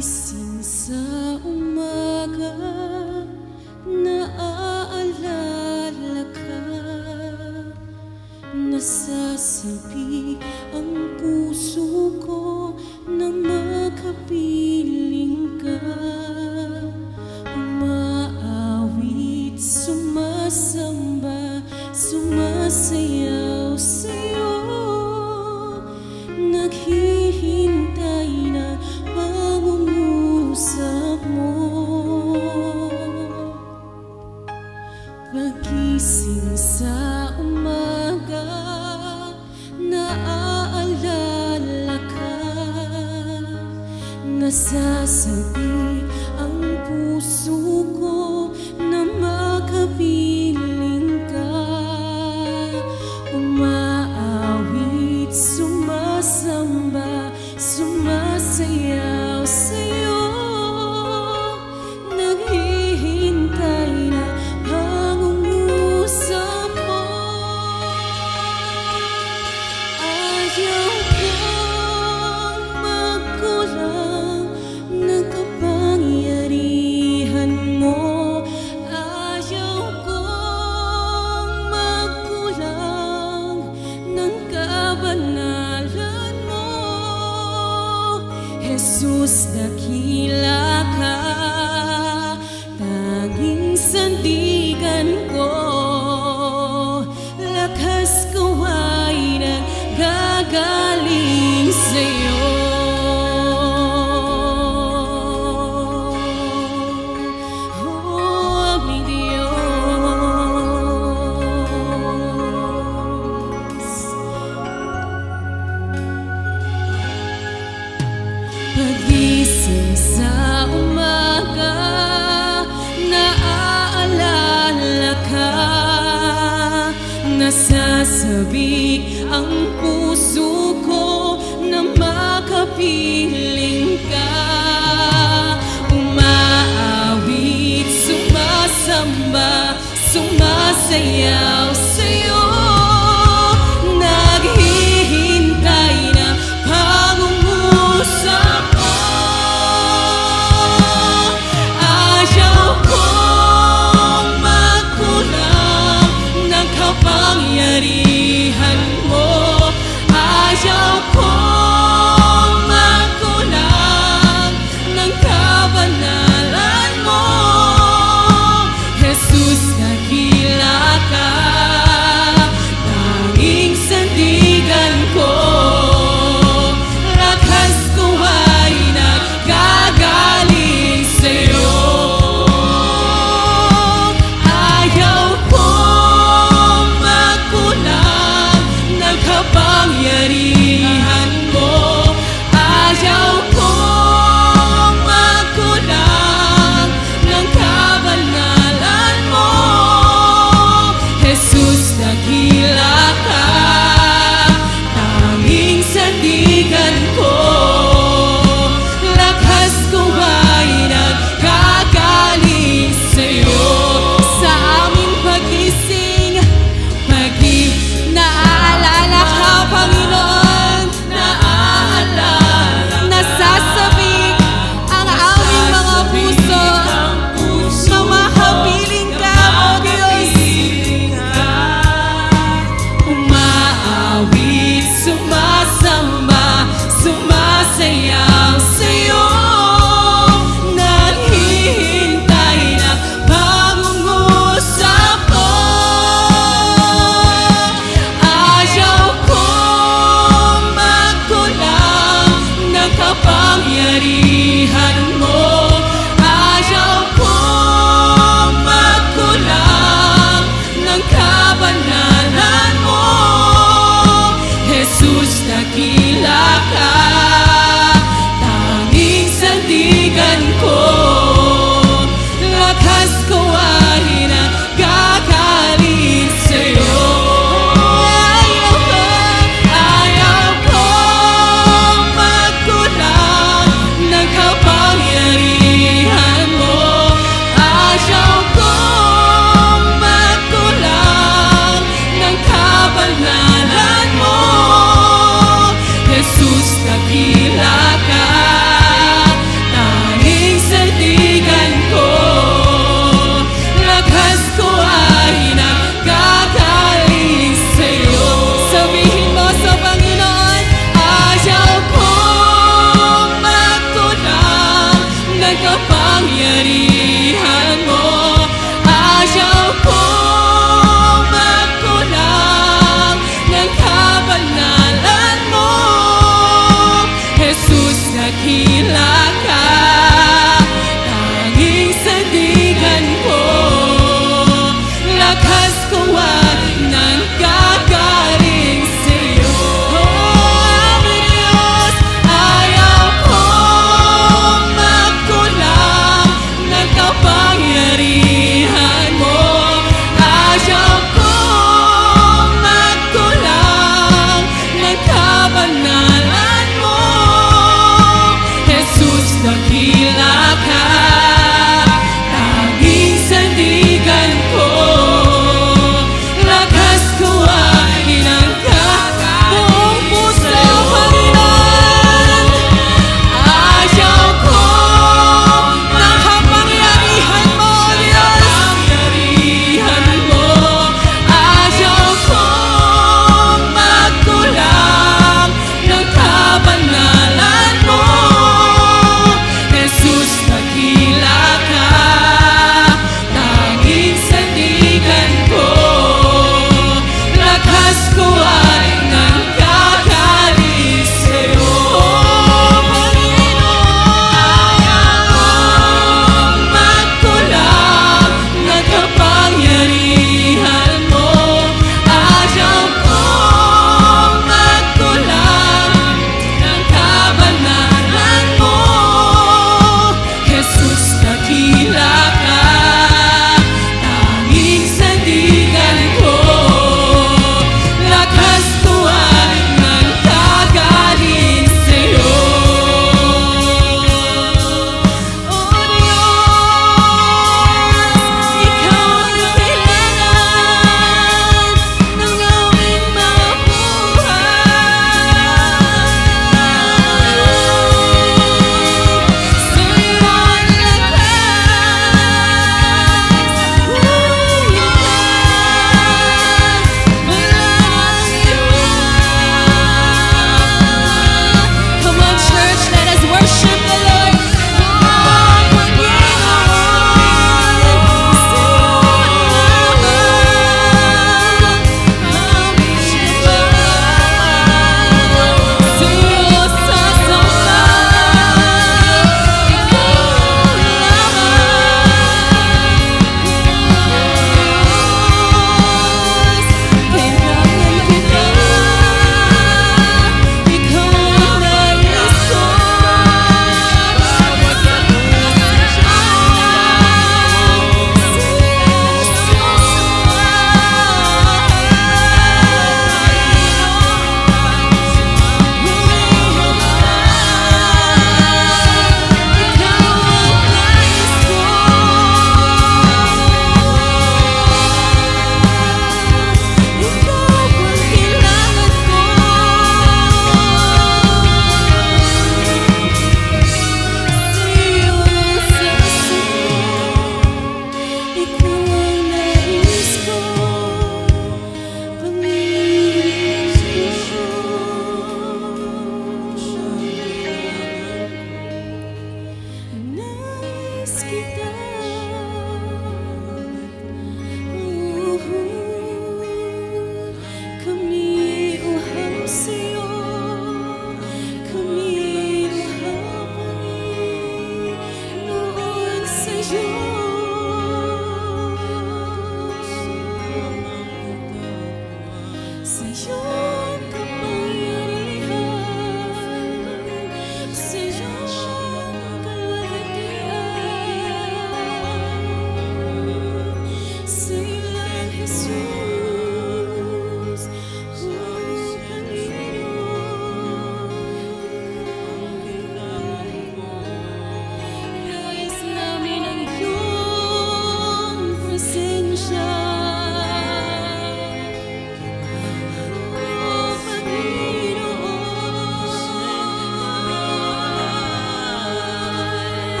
Pagising sa umaga, naaalala ka. Nasasabi ang puso ko na makapiling ka. Umaawit, sumasamba, sumasayaw sa'yo. Naghihintay na pangungusap mo. Pagising sa umaga, naaalala ka. Nasasabi ang puso ko na makapiling ka. Umaawit, sumasamba, sumasayaw sa'yo. Naghihintay na pangungusap mo. Ayaw kong magkulang ng kapangyarihan mo. Ayaw kong magkulang ng kabanalan mo. Jesus, dakila ka, tanging sandigan ko. Lakas ko ay nanggagaling sa'yo. Oh, aming Diyos. Pagising sa umaga, naaalala ka. Nasasabi ang puso ko na makapiling ka. Umaawit, sumasamba, sumasayaw sa'yo. Naghihintay na pangungusap mo. Ayaw kong magkulang ng kapangyarihan mo. Ayaw kong magkulang ng kabanalan mo. Jesus, dakila ka, tanging sandigan ko. Lakas ko ay naggagaling sa'yo. Ayaw kong magkulang ng kapangyarihan mo. Ayaw kong magkulang ng kabanalan mo. Jesus, dakila ka, tanging sandigan ko. Lakas ko ay naggagaling sa'yo. Sa aming pagising, naaalala ka, Panginoon. Naaalala, nasasabi ang aming mga puso na makapiling ka, O Diyos. Umaawit, sumasamba, sumasayaw sa'yo. Naghihintay na pangungusap mo. Ayaw kong magkulang ng kapangyarihan mo. Ayaw kong magkulang ng kabanalan mo. Jesus, dakila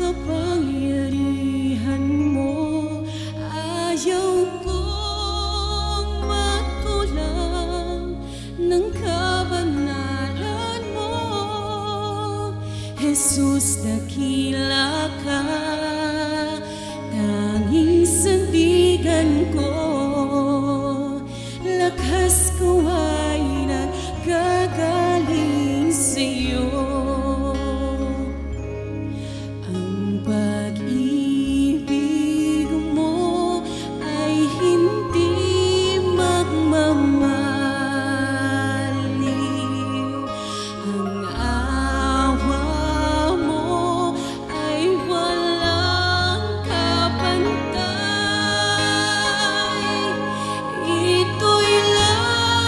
kapangyarihan mo. Ayaw kong magkulang ng kabanalan mo. Jesus, dakila ka, tanging sandigan ko. Lakas ko ay nagkagaling sa'yo. Ang pag-ibig mo ay hindi magmamaliw. Ang awa mo ay walang kapantay. Ito'y lagi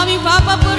aming papapuri